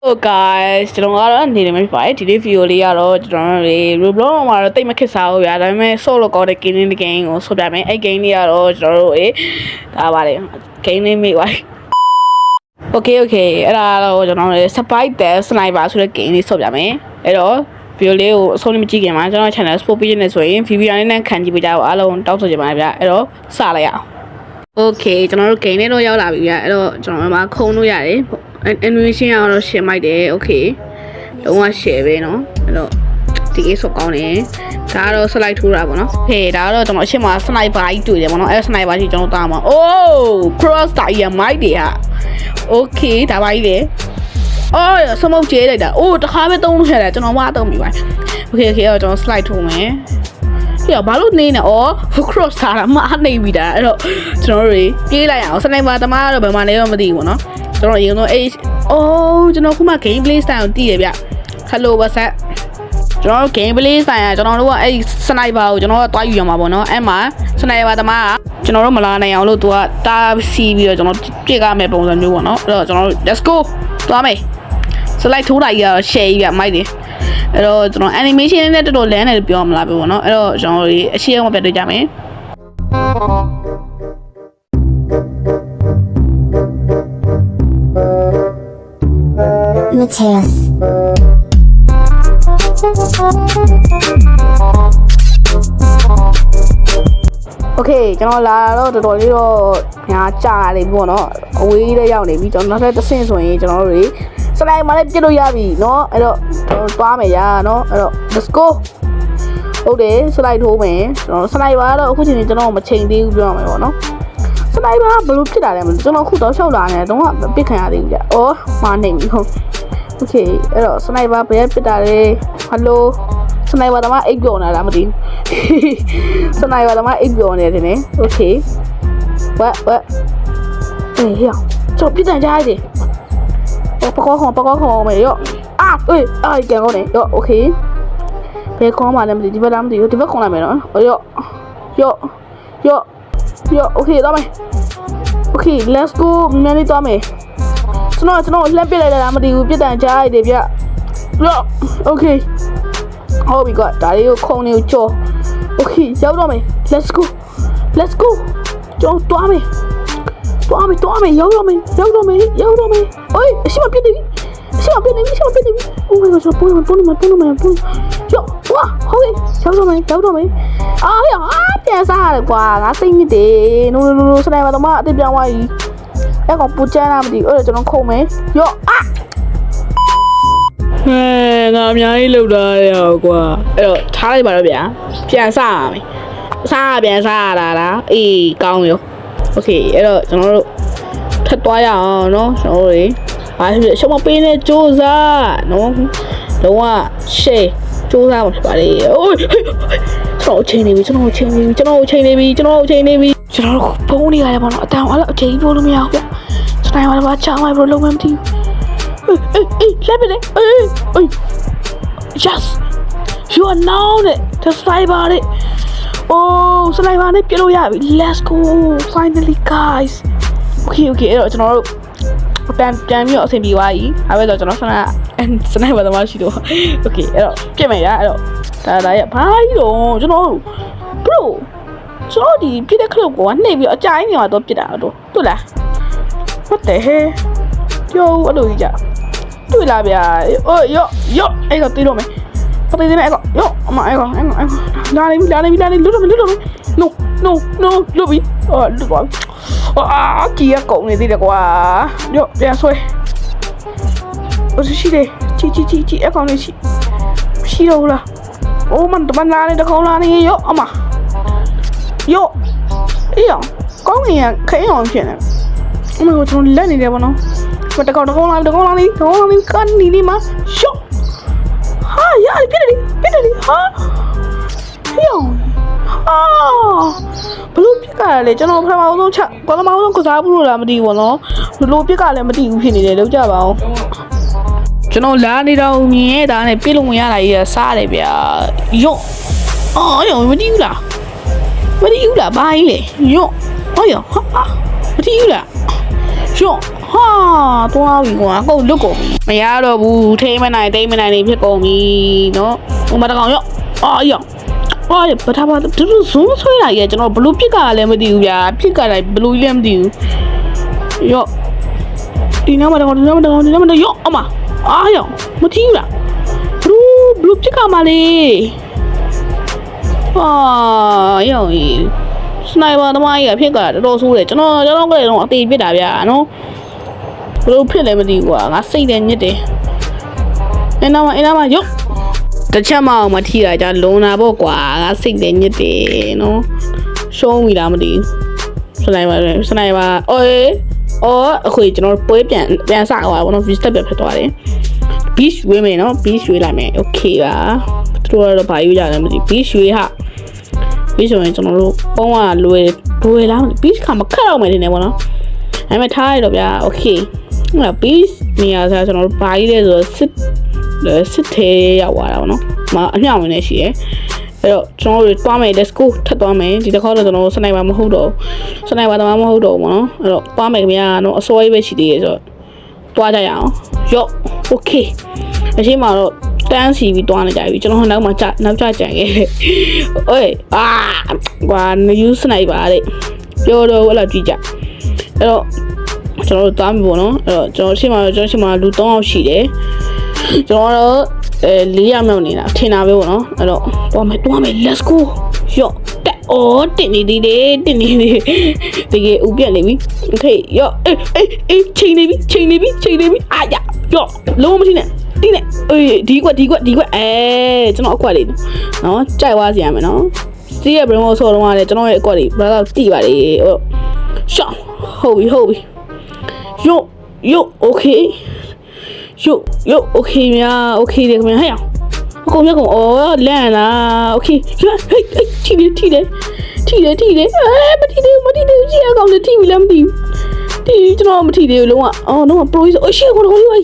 Hello guys ကျွန်တော်ကတော့နေနေမှာဖြစ်ပါတယ်ဒီနေ့ဗီဒီယိုလေးကတော့ကျွန်တော်တို့ Roblox မှာတော့တိတ်မခက်စားဘူးဗျာဒါပေမဲ့ solo ကောတဲ့ game တစ် game ကိုဆိုပြမယ်အဲ့ game လေးကတော့ကျွန်တော်တို့ဒါပါလေ game လေးမိသွားပြီ Okay အဲ့ဒါတော့ကျွန်တော်တို့ Survive the Sniper ဆိုတဲ့ game လေးဆိုပြမယ်အဲ့တော့ဗီဒီယိုလေးကိုအဆုံးမကြည့်ခင်မှာကျွန်တော် channel support ပေးနေဆိုရင် VPN နဲ့ခံကြည့်ပေးကြပါအားလုံးတောင်းဆိုချင်ပါတယ်ဗျာအဲ့တော့စလိုက်ရအောင် Okay ကျွန်တော်တို့ game လေးတော့ရောက်လာပြီဗျာအဲ့တော့ကျွန်တော်တို့မှာခုံလို့ရတယ်animation ကတော့ share မိုက်တယ် okay လုံးဝ share ပဲเนาะအဲ့တော့ဒီကိစ္စကောင်းတယ်ဒါကတော့ slide ထိုးတာပေါ့နော်ဟေးဒါကတော့ကျွန်တော်အရှင်းမှာ sniper ကြီးတွေ့တယ်ပေါ့နော်အဲ့ sniper ကြီးကျွန်တော်တားမှာ oh cross တာကြီးမိုက်တယ်ဟာ okay ဒါပါကြီးလေအော်စမုတ်ကျဲလိုက်တာအိုးတခါပဲသုံးလို့ရတယ်ကျွန်တော်မသုံးပြီပါ okay အဲ့တော့ကျွန်တော် slide ထိုးမယ်ပြဘာလို့နေနေဩ cross ထားတာမအနေပြီတာအဲ့တော့ကျွန်တော်တို့ပြေးလိုက်အောင် sniper တမားတော့ဘယ်မှာနေတော့မသိဘူးပေါ့နော်ကျွန်တော်ရင်တော့အဲ့ကျွန်တော်ခုမှ gameplay style ကိုတည်ရဗျ hello what's up ကျွန်တော် gameplay style ကကျွန်တော်တို့ကအဲ့ sniper ကိုကျွန်တော်ကတွားယူရမှာပေါ့နော်အဲ့မှာ sniper တမားကကျွန်တော်တို့မလာနိုင်အောင်လို့သူကတားစီးပြီးတော့ကျွန်တော်ပြစ်ကားမဲ့ပုံစံမျိုးပေါ့နော်အဲ့တော့ကျွန်တော် let's go သွားမယ် slide ထိုးတာကြီးကတော့ share ကြီးဗျမိုက်တယ်အဲ့တော့ကျွန်တော် animation နဲ့တော်တော်လမ်းတယ်ပြောမလားပဲပေါ့နော်အဲ့တော့ကျွန်တော်အရှိအောင်ပြတ်တွေ့ကြမယ်Mateus. Okay ကျွန်တော်လာတော့တော်တော်လေးတော့ညာကြာနေပြီပေါ့နော်အဝေးလေးရောက်နေပြီကျွန်တော်နောက်ထပ်တစ်ဆင့်ဆိုရင်ကျွန်တော်တို့တွေစလိုက်မှာလည်းပြစ်လို့ရပြီเนาะအဲ့တော့ကျွန်တော်သွားမယ်ရာเนาะအဲ့တော့ let's go ဟုတ်တယ်စလိုက်ထိုးမယ်ကျွန်တော်စလိုက်ပါတော့အခုချိန်ကျွန်တော်မချိန်သေးဘူးပြောရမယ်ပေါ့နော်စလိုက်ပါဘလို့ဖြစ်တာလဲမသိကျွန်တော်ခုတော့လျှောက်လာနေတော့ပစ်ခံရသေးဘူးကြာအော်မာနေပြီဟုတ်Okay အဲ့တော့စနိုက်ပါဘယ်ပစ်တာလဲ Hello စနိုက်ပါတမအိပ်ပျော်နေတာမသိဘူးစနိုက်ပါတမအိပ်ပျော်နေတယ်နင် Okay what အေးဟေ့ကျွန်တော်ပြစ်တန်ကြရတယ်ပကောခေါ်မယ်ရောအေးကန်ကောင်းနေရော Okay ဘယ်ခေါ်မှလည်းမသိဒီဘက်လားမသိဘူးဒီဘက်ခေါ်လိုက်မယ်နော်ရော Okay သွားမယ် Okay let's go မြန်လေးသွားမယ်ကျွန်တော်လှမ်းပစ်လိုက်တာမသိဘူးပြစ်တန်ကြားရတယ်ဗျရော Okay oh my god ဒါလေးကိုခုံနေကိုကြော် Okay ရောက်တော့မယ် let's go ကျွန်တော်တွားမယ်ရောက်တော့မယ်အေးအရှိမပြစ်နေပြီ Oh my god ကျွန်တော်ပုံရောဝါဟုတ်ပြီရောက်တော့မယ်ပြန်စားရတယ်ကွာငါစိတ်ညစ်တယ်နိုးစနိုက်ပါတော့မအစ်ပြောင်းသွားပြီအဲ့ကောင်ပူချမ်းလားမသိဘူးအဲ့တော့ကျွန်တော်ခုံမယ်ရောငါအများကြီးလောက်တာရောကွာအဲ့တော့ထားလိုက်ပါတော့ဗျာပြန်စားရမယ်ပြန်စားရတာလားအေးကောင်းရော Okay အဲ့တော့ကျွန်တော်တို့ထပ်သွားရအောင်เนาะကျွန်တော်တို့တွေအားဖြင့်ရှုံးမပေးနဲ့စူးစားเนาะလုံးဝ share စူးစားမှာဖြစ်ပါလေအိုးကျွန်တော်ချိန်နေပြီကျွန်တော်ဖုန်းနေရတယ်ပေါ့နော်အတန်အဲ့လိုအချိန်ပို့လို့မရဘူးဗျစတိုင်ပါချောင်းလိုက်ဘယ်လိုလုပ်မှမသိဘူးအေးလက်ပဲလေအေး yes you are now the sniper oh sniper နဲ့ပြလို့ရပြီ let's go finally guys okay အဲ့တော့ကျွန်တော်တို့ပြန်ပြီးတော့အဆင်ပြေသွားပြီအဲ့တော့ကျွန်တော်စနိုက်ပါသမားရှိတော့ okay အဲ့တော့ပြစ်မယ်ရအဲ့တော့ဒါရဘာကြီးတော့ကျွန်တော် bro ကျွန်တော်ဒီပြစ်တဲ့ခလုတ်ကိုနှိပ်ပြီးအကြိုင်းနေမှာတော့ပြစ်တာတော့တွေ့လား what the hell ကျော်အဲ့လိုကြီးကြတွေ့လားဗျာရောအဲ့တော့တေးတော့မယ်တေးနေအဲ့ရောအမအဲ့လာနေပြီလွတ်တော့မယ် no လွတ်ပြီလွတ်သွားကြီးရကုန်နေသေးတယ်ကွာရောပြန်ဆွဲရှိတယ်ជីအကောင်လေးရှိတော့လားအိုးมันလာနေတကောင်လာနေရောအမရောအေးကောင်းငင်ခဲအောင်ဖြစ်နေအမကျွန်တော်လက်နေတယ်ဗောနော်တကောင်လာနေကန်နေနေမှာရှော့ဟာရပြစ်တယ်ဟာဟေးဘလို့ပြစ်ကြလဲကျွန်တော်ပထမဆုံးကစားဘူးလို့လားမသိဘူးဗောနော်ဘလို့ပြစ်ကြလဲမသိဘူးဖြစ်နေတယ်လောက်ကြပါအောင်ကျွန်တော်လာနေတော့မြင်ရတာနဲ့ပြစ်လို့မရတာကြီးစားတယ်ဗျာရောမသိဘူးလားဘာကြီးလဲရောဟာမသိဘူးလားရော哈，多少鱼啊？够六个，没呀了不？天没来，地没来，你别搞米喏，我把它搞哟，哎呀。哎呀，不他妈的，这是什么吹来呀？ကျွန်တော်ဘလို့ပြစ်ကလည်းမသိဘူးဗျာပြစ်ကလည်းဘလို့လည်းမသိဘူးရော့ဒီနားမှာတော့ရော့အမအားရောမထီးဘူးလားဘလို့ပြစ်ကမှလေရော့စနိုက်ပါသမားကြီးကဖြစ်ကတော်တော်ဆိုးတယ်ကျွန်တော်ကလည်းတော့အသေးပြစ်တာဗျာနော်ဘလို့ဖြစ်လည်းမသိဘူးကွာငါစိတ်နဲ့ညစ်တယ်အဲ့နားမှာရော့တချက်မအောင်မထီတာကြလုံနာပေါ့ကွာငါစိတ်နဲ့ညစ်တယ်နော်ရှုံးပြီလားမသိဘူးစနိုက်ပါအခုကျွန်တော်ပွဲပြန်စသွားပါတော့ view step ဖြစ်သွားတယ် beach ဝေးမယ်နော် beach ဝေးလိုက်မယ် okay ပါသူတို့ကတော့ဘာယူကြလဲမသိ beach ဝေးဟာ beach ဆိုရင်ကျွန်တော်တို့ပုံကလွယ်လား beach ခါမခတ်အောင်မယ်နေတယ်ပေါ့နော်အဲ့မဲ့ထားရတော့ဗျာ okay ဟို beach နေရာဆိုကျွန်တော်တို့ဘာကြီးလဲဆိုစစ်သေးရောက်သွားတာပေါ့နော်အမြောက်ဝင်နေရှိရဲအဲ့တော့ကျွန်တော်တို့တွားမယ် let's go ထပ်သွားမယ်ဒီတစ်ခါတော့ကျွန်တော်စနိုက်ပါမဟုတ်တော့စနိုက်ပါတမမဟုတ်တော့ဘူးနော်အဲ့တော့တွားမယ်ခင်ဗျာနော်အစိုးရပဲရှိသေးရဲ့ဆိုတော့တွားကြရအောင်ရော့ okay အချိန်မှာတော့တန်းစီပြီးတွားနေကြပြီကျွန်တော်နောက်ကျကြံခဲ့အေးကွာ new စနိုက်ပါတဲ့ပြောတော့ဟဲ့လားကြည့်ကြအဲ့တော့ကျွန်တော်တို့တွားပြီပေါ့နော်အဲ့တော့ကျွန်တော်ရှင်းမှာလူ3ယောက်ရှိတယ်ကျွန်တော်တို့4ရက်မြောက်နေတာထင်တာပဲပေါ့နော်အဲ့တော့တွားမယ် let's go ရော့တင်နေသေးတယ်တကယ်ဥပြက်နေပြီ okay ရော့အေးချိန်နေပြီအာရရော့လုံးမထီးနဲ့တီးနဲ့အေးဒီကွက်ကျွန်တော်အကွက်လေးနော်ကြိုက်သွားစီရမယ်နော်စီးရဘယ်မှာဆော်တော့ရတယ်ကျွန်တော်ရဲ့အကွက်လေးဘယ်တော့တီးပါလေဟုတ်ရှောင်းဟုတ်ပြီရော့ okay yo okay မြာ okay တယ်ခင်ဗျာဟဲ့အကုန်လန့်လာ okay ဟေးထိတယ်မထိတယ်ကြည့်ရကောင်လေထိပြီလားမသိဘူးဒီကျွန်တော်မထိသေးဘူးလုံးဝတော့ pro ဆိုရှေ့ကိုတော်လေးပါ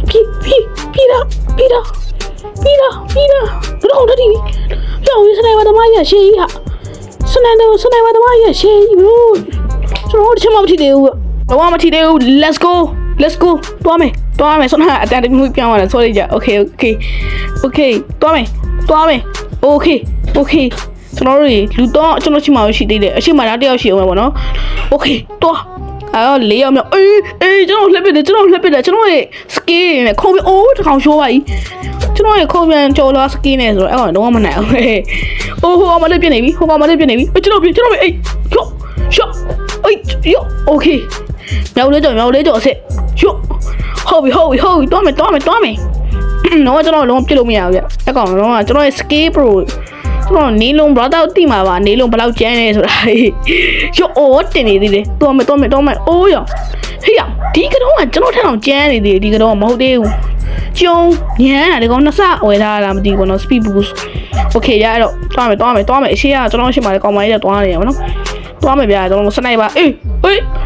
ဖြီးတာတော့တည်းပြောင်းစနိုက်ပါသမားရရှေးဟာစနိုက်ပါသမားရရှေး bro ကျွန်တော်ချက်မထိသေးဘူးတော့မထိသေးဘူး let's go တွားမယ်ဆိုတော့အတန်တမျိုးပြောင်းသွားတာ sorry ကြ okay တွားမယ် okay ကျွန်တော်တို့လူတော့ကျွန်တော်ရှိမှရှိသေးတယ်အရှိမလားတယောက်ရှိအောင်ပေါ့နော် okay တွား4ယောက်မြောက်အေးကျွန်တော်လှက်ပစ်တယ်ကျွန်တော်ရဲ့ skill နဲ့ခုံပြီးတကောင်ရှိုးပါကြီးကျွန်တော်ရဲ့ခုံပြန်ကြော်လာ skill နဲ့ဆိုတော့အဲ့ကောင်တော့မနိုင်အောင်ဟိုကောင်မလေးပြနေပြီကျွန်တော်ပြအေးရှော့ယော okay မြောက်လေးကြော်အစ်ရော့ဟုတ်ပြီတွားမယ်တော့ကျွန်တော်လုံးပြစ်လို့မရဘူးဗျအဲ့ကောင်တော့ကျွန်တော်ရဲ့ skill pro ကျွန်တော်နေလုံး brother တိမှာပါနေလုံးဘယ်လောက်ကျန်းနေဆိုတာရော့တင်နေသေးတယ်တွားမယ်အိုးရောဟေးဒီကတော့ကျွန်တော်ထက်အောင်ကျန်းနေသေးတယ်ဒီကတော့မဟုတ်သေးဘူးကျုံညံတာဒီကောင်နှစ်ဆဝယ်ထားတာမသိဘူးနော် speed boost okay ရအဲ့တော့တွားမယ်အရှိကကျွန်တော်ရှိမှလည်းကောင်မကြီးကတွားနေရပါနော်တွားမယ်ဗျာကျွန်တော်စနိုက်ပါအေး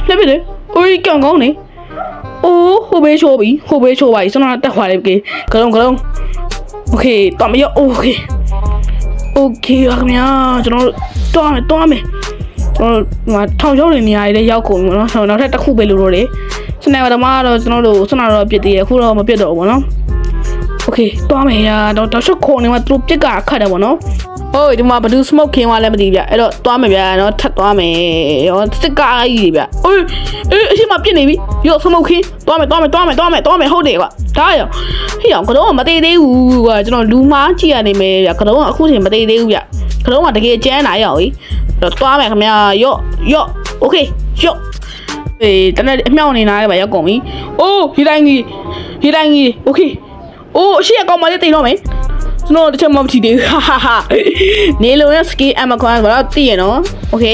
လက်ပြတယ်ကောင်းနေဟိုဘေးချိုးပါကျွန်တော်တက်ခွာလိုက်ပြီကလုံးโอเคတော့မရโอเคပါခင်ဗျာကျွန်တော်တွားမယ်ကျွန်တော်ထောင်ချောင်းနေရာတွေရောက်ကုန်ပြီနော်နောက်ထပ်တစ်ခုပဲလို့တော့လေစနိုက်ပါသမားတော့ကျွန်တော်တို့စနာတော့ပြစ်သေးတယ်အခုတော့မပြစ်တော့ဘူးနော်โอเคတွားမယ်ရာတော့ရှော့ခုံနေမှာသူပြစ်ကခတ်တယ်ပေါ့နော်ဒီမှာဘဒူ smoke ခင်းသွားလည်းမသိဗျအဲ့တော့တွားမယ်ဗျာနော်ထပ်တွားမယ်ရောစစ်ကားကြီးဗျအရှိမပြစ်နေပြီရော smoke ခင်းတွားမယ်ဟုတ်တယ်ကွာဒါရောဟေ့အောင်ကတော့မသေးသေးဘူးကွာကျွန်တော်လူမားကြည့်ရနေမယ်ဗျကတော့အခုချိန်မသေးသေးဘူးဗျကတော့ကတကယ်ကျန်းလာရအောင်တော့တွားမယ်ခင်ဗျာရော့ okay ရော့တနေ့အမြောက်နေနားပဲရောက်ကုန်ပြီဟီတိုင်းကြီး okay အရှိရကောင်မလေးတိတ်တော့မယ်ကျွန်တော်တစ်ချက်မှမထိသေးဘူးနေလုံးရဲ့ skill အမခွန်ကတော့တည်ရနော်โอเค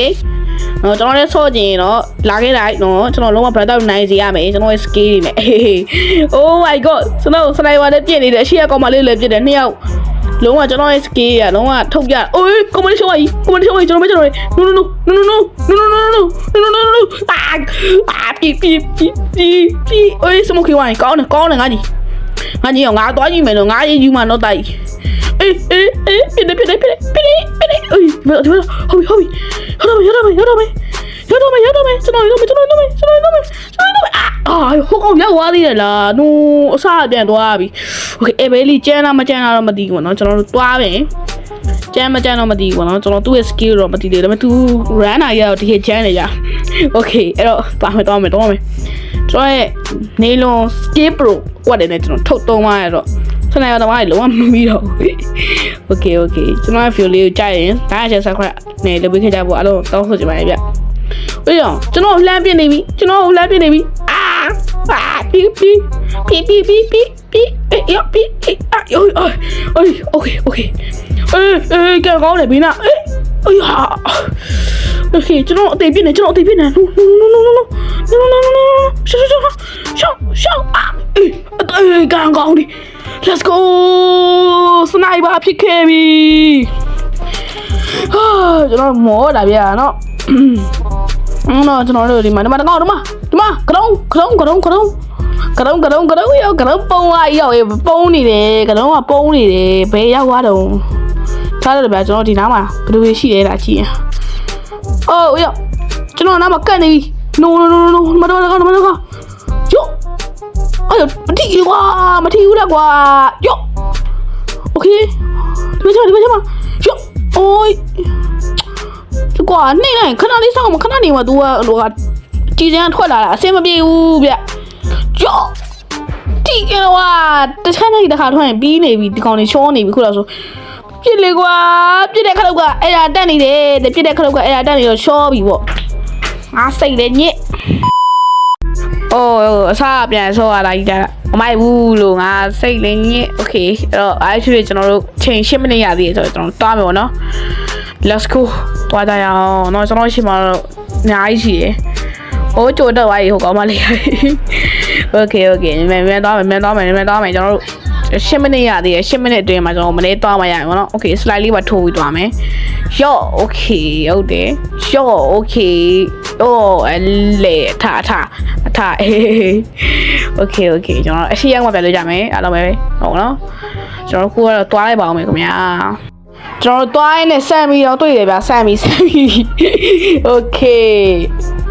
ကျွန်တော်လည်းဆော့ကျင်တော့လာခဲ့လိုက်နော်ကျွန်တော်လုံးဝ brother နိုင်စီရမယ်ကျွန်တော်ရဲ့ skill တွေနဲ့ oh my god ကျွန်တော် sniper နဲ့ပြည့်နေတယ်အရှိရကောင်မလေးလည်းပြည့်တယ်နှစ်ယောက်လုံးဝကျွန်တော်ရဲ့ skill ရလုံးဝထုတ်ပြကောင်မလေးရှိုးပါကြီးကျွန်တော် no plii စမိုကီဝိုင်းကောင်းတယ်ငါကြီးငါသွားကြည့်မယ်နော်ငါရေးယူမှတော့တိုက်အေးပြစ်တယ်ဟုတ်ပြီ ရောက်တော့မယ်ကျွန်တော်ဟိုကောင်ရောက်သွားသေးတယ်လားနူအစားပြန်သွားပြီโอเคအေဘေးလီကျန်းလားမကျန်းလားတော့မသိဘူးပေါ့နော်ကျွန်တော်တို့သွားပြီကျန်းမကျန်းတော့မသိဘူးပေါ့နော်ကျွန်တော်သူ့ရဲ့ skill တော့မသိသေးတယ်ဒါပေမဲ့ तू run နိုင်ရတော့တကယ်ကျန်းနေကြโอเคအဲ့တော့သွားမယ်ကျွန်တော်ရဲ့နေလုံး skill pro ကွက်တယ်နဲ့ကျွန်တော်ထုတ်သုံးသွားရတော့ဆနေရတော့ဘာလုံးဝမမီတော့ဘူးโอเคကျွန်တော်ရဲ့ view လေးကိုကြိုက်ရင်ဒါရချက် subscribe နဲ့လုပ်ပေးခဲ့ကြဖို့အားလုံးတောင်းဆိုချင်ပါတယ်ဗျအေးရောကျွန်တော်လှမ်းပြနေပြီပီโอเคကဲကောင်းတယ်ဘီနာအေးဟာโอเคကျွန်တော်အသေးပြနေnoရှောအေးကောင်းဒီ let's go စနိုက်ပါဖြစ်ခဲ့ပြီဟာကျွန်တော်မောတာဗျာနော်နော်ကျွန်တော်တို့ဒီမှာကရုံရောကရုံပုံရောက်ပုံနေတယ်ကရုံကပုံနေတယ်ဘယ်ရောက်သွားတော့ထားတယ်ဗျာကျွန်တော်ဒီနားမှာဘယ်လိုရှိလဲလားကြည့်ရင်အိုးရောကျွန်တော်နားမှာကတ်နေပြီ no မတော်ယောအေးမထီဘူးလားကွာယောโอเคဒီမှာယောအိုးကွာနေခဏလေးစောင့်မခဏနေမှာ तू ကကြည်စမ်းထွက်လာတာအဆင်မပြေဘူးဗျယောတီကွာတခြားနေတခါထွက်ရင်ပြီးနေပြီဒီကောင်နေချောနေပြီခုတော့ဆိုပြစ်လေကွာပြစ်တဲ့ခလုတ်ကအဲ့ဒါတက်နေတယ်ပြစ်တဲ့ခလုတ်ကအဲ့ဒါတက်နေတော့ချောပြီပေါ့ငါစိတ်လည်းညစ်အိုးအစားပြန်ဆောရတာကြီးတာမမိုက်ဘူးလို့ငါစိတ်လည်းညစ်โอเคအဲ့တော့အားဖြင့်ကျွန်တော်တို့ချိန်10မိနစ်ရသေးတယ်ဆိုတော့ကျွန်တော်တွားမယ်ပေါ့နော် let's go တွားကြရအောင်เนาะကျွန်တော်ရှိမှာတော့အများကြီးရှိတယ်ဟိုးကြိုတော့ဝိုင်းဟိုကောင်းမလေးโอเคမြန်သွားမယ်ကျွန်တော်တို့10မိနစ်ရသေးတယ်10မိနစ်အတွင်းမှာကျွန်တော်မနေ့တွားမှရမယ်ပေါ့နော်โอเค slide လေးပါထိုးပြီးတွားမယ်ယော့โอเคဟုတ်တယ်ယော့โอเคအလေထโอเคကျွန်တော်အရှိရောက်မှပြန်လို့ရမယ်အားလုံးပဲဟုတ်နော်ကျွန်တော်ကိုကတော့တွားလိုက်ပါအောင်မယ်ခင်ဗျာကျွန်တော်တွားရင်းနဲ့ဆန်ပြီးတော့တွေ့တယ်ဗျာဆန်ပြီးโอเค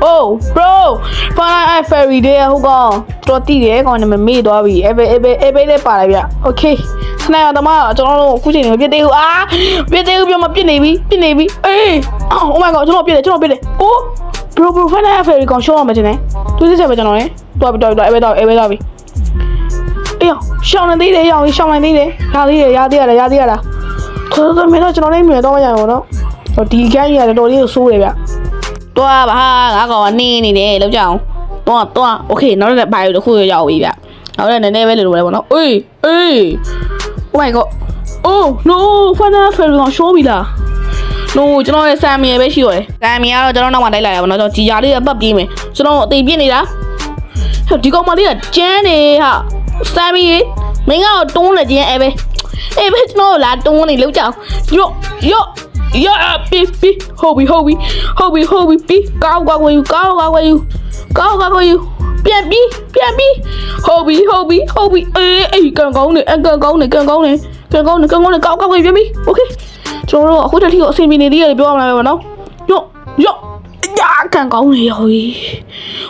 Oh bro fine ferry တဲ့ဟုတ်ကောတော်တိတယ်ကောင်နဲ့မေ့သွားပြီအေးလေးပါလိုက်ဗျ Okay စနေရတော့မှကျွန်တော်တို့အခုချိန်နေပြစ်သေးဘူးပြစ်သေးဘူးပြောမပြစ်နေပြီအေး Oh my god ကျွန်တော်ပြစ်တယ်Oh bro fine ferry ကောင်ရှောင်းအောင်မတင်နဲ့တွေးစစ်ချက်ပဲကျွန်တော်လေတွားပြီအေးပဲတော့ပြီအေးရှောင်းနေသေးတယ်ရှောင်းနေသေးတယ်ရသေးရတာတော်မင်းတော့ကျွန်တော်လည်းမြင်တော့မရဘူးနော်ဒီကန်းကြီးကတော်လေးကိုဆိုးတယ်ဗျတွားပါငါကောင်ကနေနေတယ်လောက်ကြအောင်တွားโอเคနောက်တစ်ခါဘာလို့တစ်ခုရောက်ပြီဗျနောက်လည်းနည်းနည်းပဲလေလိုပဲပေါ့နော်အေး Oh my god Oh no Final Ferry ကောင်ရှောပြီလား No ကျွန်တော်ရဲ့ဆမ်မီပဲရှိတော့တယ်ဆမ်မီကတော့ကျွန်တော်နောက်မှလိုက်လာရပါတော့ကျွန်တော်ဂျီယာလေးကပတ်ပြေးမယ်ကျွန်တော်အသေးပြစ်နေတာဒီကောင်မလေးကကျန်းနေဟာဆမ်မီမင်းကတော့တွန်းနေခြင်းအဲ့ပဲကျွန်တော်လာတွန်းနေလောက်ကြအောင်ယောပီဟုတ်ပြီပီကောက်ကွာယူပြန်ပြီးဟုတ်ပြီအေးကန်ကောင်းနေကောက်ကွာပြန်ပြီးโอเคကျွန်တော်တို့အခုတည်းကအဆင်ပြေနေသေးတယ်ပြောရမှာပဲနော်ယောကန်ကောင်းနေရော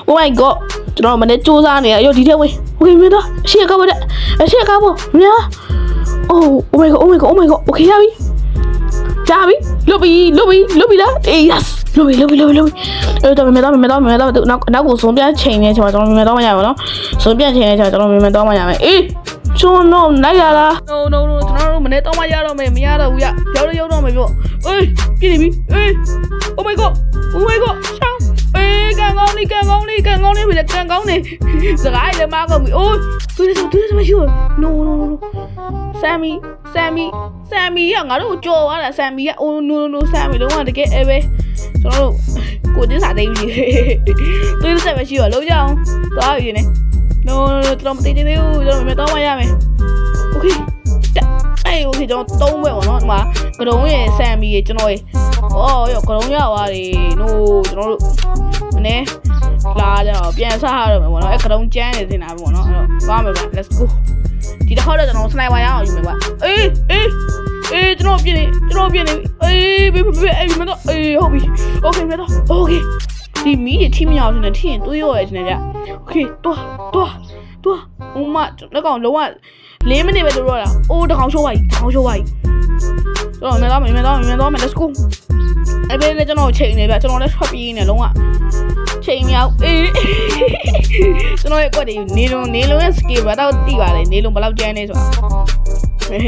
Oh my god ကျွန်တော်မနေ့စူးစမ်းနေရဒီထဲဝင်โอเคမင်းတော့အရှိကောက်ပေါ့မြာ Oh my god Okay ရပြီလုတ်ပြီလားအေး yes လုတ်ပြီအဲ့တော့မယ်နောက်ကိုစုံပြန်ချိန်နေကျွန်တော်မယ်တော့မရဘူးနော်စုံပြန်ချိန်နေကျွန်တော်မယ်တော့မရမယ်အေးကျွန်တော်နိုင်ရလား No ကျွန်တော်တို့မနေ့တော့မရတော့မယ်မရတော့ဘူးရောက်တော့မယ်ပြောအေးပြည့်နေပြီအေး Oh my god ရှောင်းအေးကန်ကောင်းနေပြီကန်ကောင်းနေစကားလည်းမကောင်းဘူးအိုးသူမရှိဘူး No ဆမ်မီကငါတို့ကြော်သွားတာဆမ်မီက Oh no ဆမ်မီလုံးဝတကယ်အဲပဲကျွန်တော်တို့ကိုတင်းစားသိပြီသူစက်မရှိတော့လုံးကြအောင်သွားပြီနေ No ကျွန်တော်မသိချင်သေးဘူးကျွန်တော်မတော့မရမယ် Okay ကျွန်တော်သုံးဘက်ပေါ့နော်ဒီမှာကရုံးရဲ့ဆမ်မီရဲ့ကျွန်တော်ရဲ့ကရုံးရသွားတယ် No ကျွန်တော်တို့နည်းလာကြတော့ပြန်စားရတော့မယ်ပေါ့နော်ကရုံးကျန်းနေတင်တာပေါ့နော်အဲ့တော့သွားမယ်ဗျ Let's go ဒီတစ်ခေါက်တော့ကျွန်တော်စနိုက်ပါရအောင်ယူမယ်ဗျအေးကျွန်တော်ပြင်းနေအေးမတော့အေးဟုတ်ပြီ Okay မတော့ Okay ဒီမီးတွေထိမရောက်နေတယ်ထိရင်တွေးရောရဲနေကြโอเคတွားဟိုမှာလက်ကောင်လုံးဝ4မိနစ်ပဲလို့တော့လားအိုးတကောင်ရှိုးပါကြီးကျွန်တော်မြန်တော့မယ် let's go အဲ့ဘယ်လဲကျွန်တော်ချိန်နေဗျကျွန်တော်လည်းထွက်ပြေးနေလုံးဝချိန်မြောက်အေးကျွန်တော်ရဲ့ကွက်တွေနေလုံးရဲ့ skill ဘာတော့တိပါလေနေလုံးဘယ်လောက်ကျန်းနေဆိုတာဟေး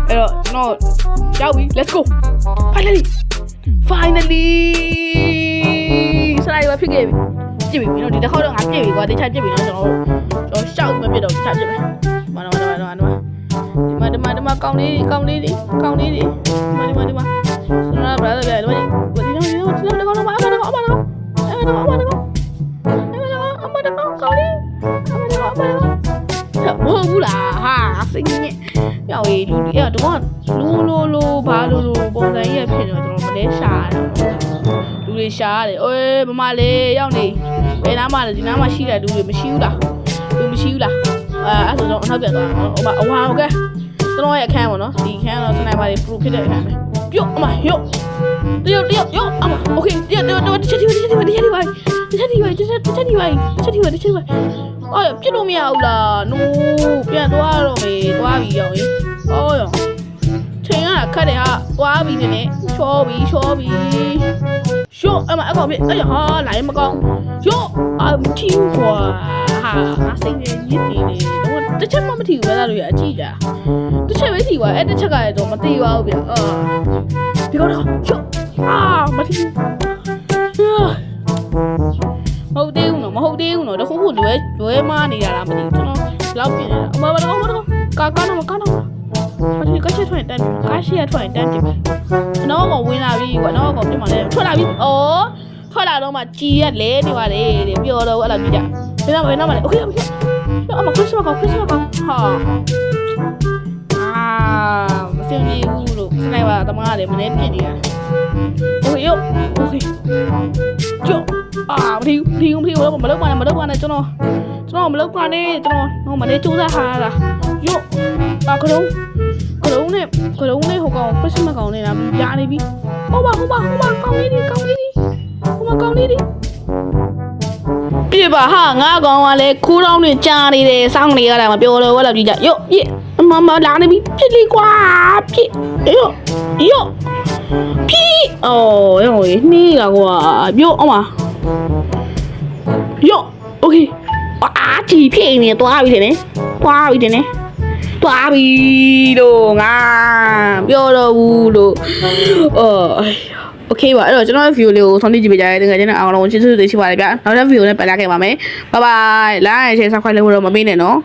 အဲ့တော့ကျွန်တော်ရောက်ပြီ let's go finally စလိုက်ပါဖြစ်ခဲ့ပြီကြည့်ပြီနော်ဒီတစ်ခေါက်တော့ငါပြည့်ပြီကွာတခြားပြည့်ပြီနော်ကျွန်တော်ရှောက်မပြည့်တော့တခြားပြည့်ပြီဒီမှာကောင်းလေးတွေဒီမှာကျွန်တော် brother ဗျာဒီတော့ကောင်းတော့အမတော့ကောင်းလေးမဟုတ်ဘူးလားဟာစိတ်ညစ်ပြောင်းရေးလူတွေအဲ့တော့လိုဘာလိုပုံစံကြီးဖြစ်နေတော့ကျွန်တော်မလဲရှာရတယ်လူတွေရှာရတယ်အေးမမလေးရောက်နေဘယ်နားမှာလဲဒီနားမှာရှိတဲ့လူတွေမရှိဘူးလားအဲ့ဆိုတော့အနောက်ပြန်သွားဟိုမှာအဝါဟုတ်ကဲကျွန်တော်ရဲ့အခန်းပေါ့နော်ဒီအခန်းတော့စနိုက်ပါတွေ pro ဖြစ်တဲ့အခန်းပဲပြုတ်အမရော့တယောက်အမโอเคတယောက်တစ်ချက်ဒီပါအော်ပြစ်လို့မရဘူးလား no ပြန်သွားတော့မေးသွားပြီရောင်ကြီးအော်ရောချိန်ကခက်တယ်ဟာသွားပြီနည်းနည်းချောပြီရှော့အမအကောင်ပြအဲ့ဟာလာရင်မကောင်းရော့အထီးကွာဟာအစိမ့်နေညစ်နေတော့တစ်ချက်မှမထီဘူးပဲလားလို့ရအကြည့်ကြတစ်ချက်ပဲထီသွားအဲ့တစ်ချက်ကလည်းတော့မသိပါဘူးဗျအာဒီကတော့ရော့မထီမဟုတ်သေးဘူးနော်တခုခုလွဲမနေတာလားမသိဘူးကျွန်တော်လောက်ပြင်နေတာအမဘာကောကားတော့ဘာဒီကချက်ထွင်တန်းကားရှိရထွင်တန်းတယ်နော်ကောင်ဝင်လာပြီကွာနော်ကောင်ပြင်มาလဲထွက်လာပြီထွက်လာတော့မှကြီးရလဲနေပါလေတဲ့ပြောတော့အဲ့လိုကြည့်ကြဘယ်တော့မှလဲโอเคအမခရစ်စမတ်ကောင်ဟာမစင်ဘူးလို့စနိုက်ပါတမားလည်းမနေပြင်နေတာโอเคကျော်မထီဘူးတော့မလုပ်ပါနဲ့ကျွန်တော်မလုပ်ပါနဲ့ကျွန်တော်မနေစူးစမ်းထားတာရော့ကလုံးနဲ့ဟိုကောင်ဖစ်မကောင်နေတာပြားနေပြီဟိုပါကောင်းလေးဒီဟိုမှာကောင်းလေးဒီပြပါဟာငါကောင်ကလည်းခူးတောင်းနဲ့ကြားနေတယ်စောင်းနေရတာမပြောတော့ဘာလို့ကြည့်ကြရော့ပြမလာနေပြီပြစ်လီကွာပြစ်ရော့ပြအော်ရောနှီးလာကွာပြောအောင်ပါရော့โอเคကြည့်ဖြစ်နေသွားပြီတဲ့သွားပြီလို့ငါပြောတော့ဘူးလို့โอเคပါအဲ့တော့ကျွန်တော် view လေးကိုဆုံးဖြတ်ကြည့်ပေးကြတယ်တကယ်ချင်းအောင်လုံးကျေးဇူးတင်ရှိပါတယ်ဗျာနောက်တဲ့ view နဲ့ပြန်လာခဲ့ပါမယ် bye bye like share subscribe လုပ်လို့မမေ့နဲ့နော်